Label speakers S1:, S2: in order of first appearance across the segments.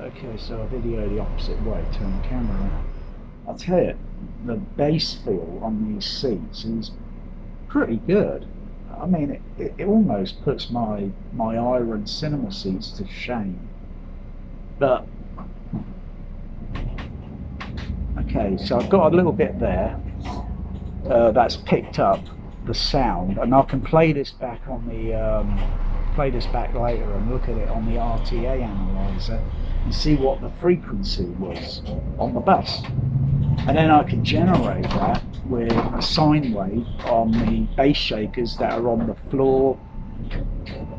S1: Okay, so I video the opposite way, turn the camera around. I'll tell you, the bass feel on these seats is pretty good. I mean, it almost puts my iron cinema seats to shame. But, okay, so I've got a little bit there that's picked up the sound, and I can play this back on the play this back later and look at it on the RTA analyzer and see what the frequency was on the bus, and then I can generate that with a sine wave on the bass shakers that are on the floor,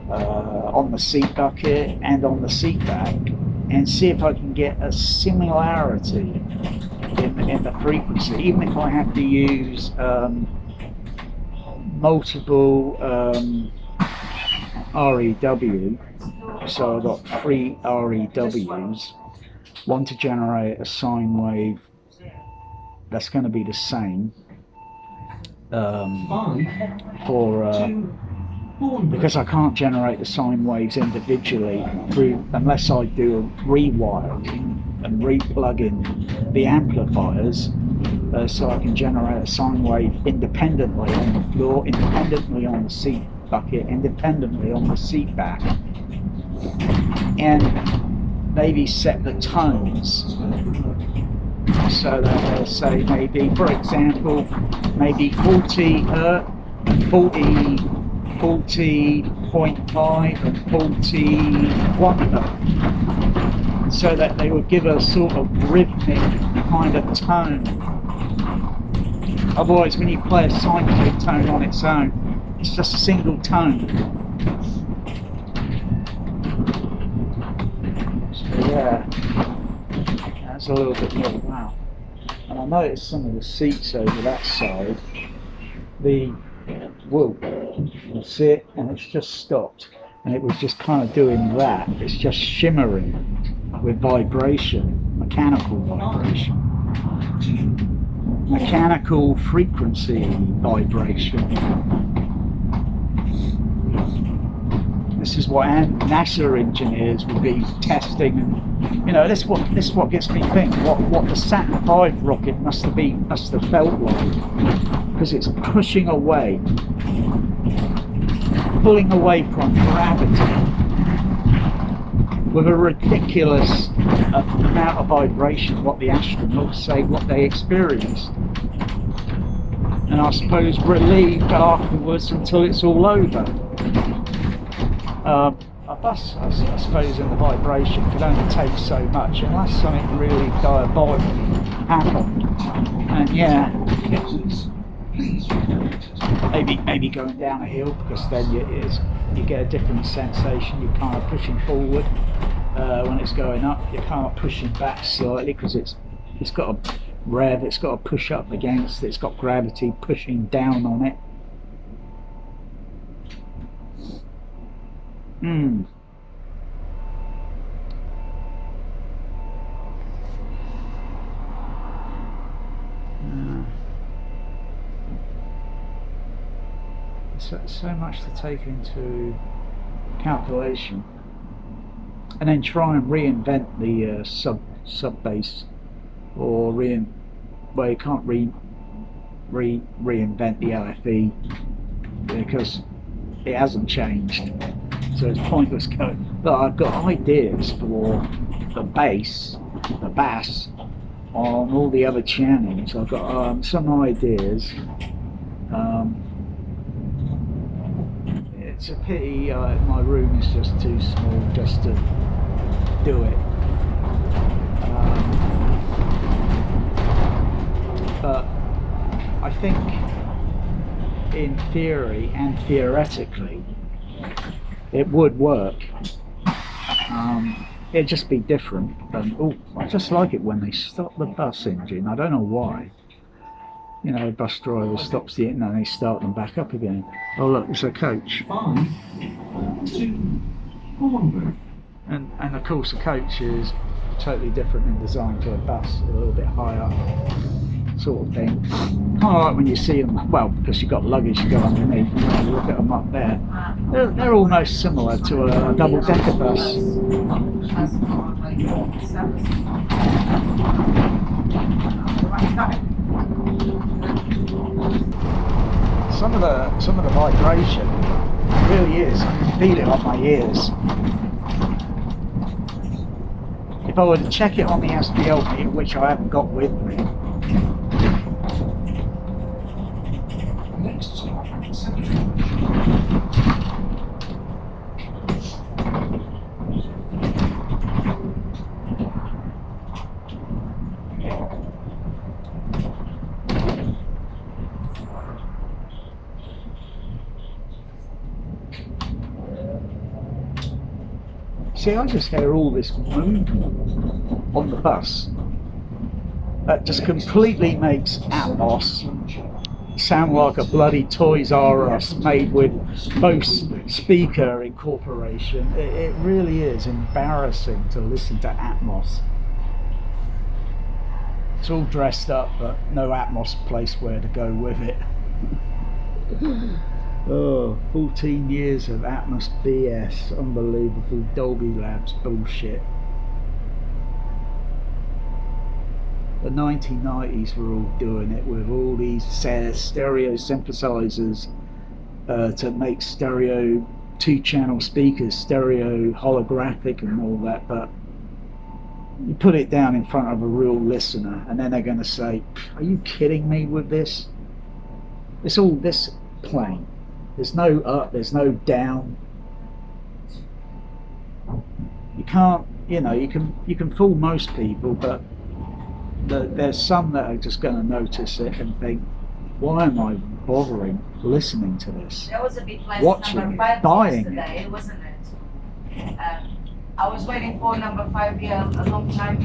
S1: on the seat bucket and on the seat back, and see if I can get a similarity in the frequency, even if I have to use multiple REW. So I've got 3 REWs, one to generate a sine wave that's going to be the same because I can't generate the sine waves individually unless I do a rewiring and replug in the amplifiers, so I can generate a sine wave independently on the floor, independently on the seat bucket, independently on the seat back, and maybe set the tones so that they'll say, maybe, for example, maybe 40 hertz, 40.5 and 41 hertz, so that they would give a sort of rhythmic kind of tone. Otherwise, when you play a sine wave tone on its own, it's just a single tone. So yeah, that's a little bit more. Wow. And I noticed some of the seats over that side, the wool, you see it, and it's just stopped, and it was just kind of doing that. It's just shimmering with vibration, mechanical vibration, mechanical frequency vibration. This is what NASA engineers will be testing, and you know, this is what gets me thinking what the Saturn V rocket must have felt like, because it's pushing away, pulling away from gravity with a ridiculous amount of vibration. What the astronauts say, what they experienced, and I suppose relieved afterwards until it's all over. A bus, I suppose, in the vibration could only take so much unless something really diabolical happened. And yeah, maybe going down a hill, because then you get a different sensation. You're kind of pushing forward when it's going up. You're kind of pushing back slightly because it's got a rev. It's got to push up against. It's got gravity pushing down on it. So much to take into calculation, and then try and reinvent the sub bass, or well, you can't reinvent the LFE because it hasn't changed, so it's pointless going. But I've got ideas for the bass on all the other channels. I've got some ideas. It's a pity my room is just too small just to do it. But I think in theory and theoretically it would work. It'd just be different. I just like it when they stop the bus engine. I don't know why. You know, bus driver stops the engine and they start them back up again. Oh look, it's a coach. 5, 2, 4. And of course a coach is totally different in design to a bus, a little bit higher. sort of thing. Kind of like when you see them, well, because you've got luggage you go underneath, and you look at them up there. They're almost similar to a double-decker bus. Some of the vibration really is. I can feel it on my ears. If I were to check it on the SPL meter, which I haven't got with me. See, I just hear all this movement on the bus that just completely makes Atmos sound like a bloody Toys R Us made with Bose speaker incorporation. It really is embarrassing to listen to Atmos. It's all dressed up, but no Atmos placeware to go with it. Oh, 14 years of Atmos BS, unbelievable. Dolby Labs bullshit. The 1990s were all doing it with all these stereo synthesizers to make stereo 2-channel speakers, stereo holographic and all that, but you put it down in front of a real listener and then they're going to say, are you kidding me with this? It's all this plain. There's no up, there's no down. You can't, you know, you can fool most people, but there's some that are just going to notice it and think, why am I bothering listening to this?
S2: That was a bit less
S1: watching
S2: number
S1: it,
S2: 5
S1: buying
S2: yesterday,
S1: it.
S2: wasn't it? I was waiting for number 5 here a long time.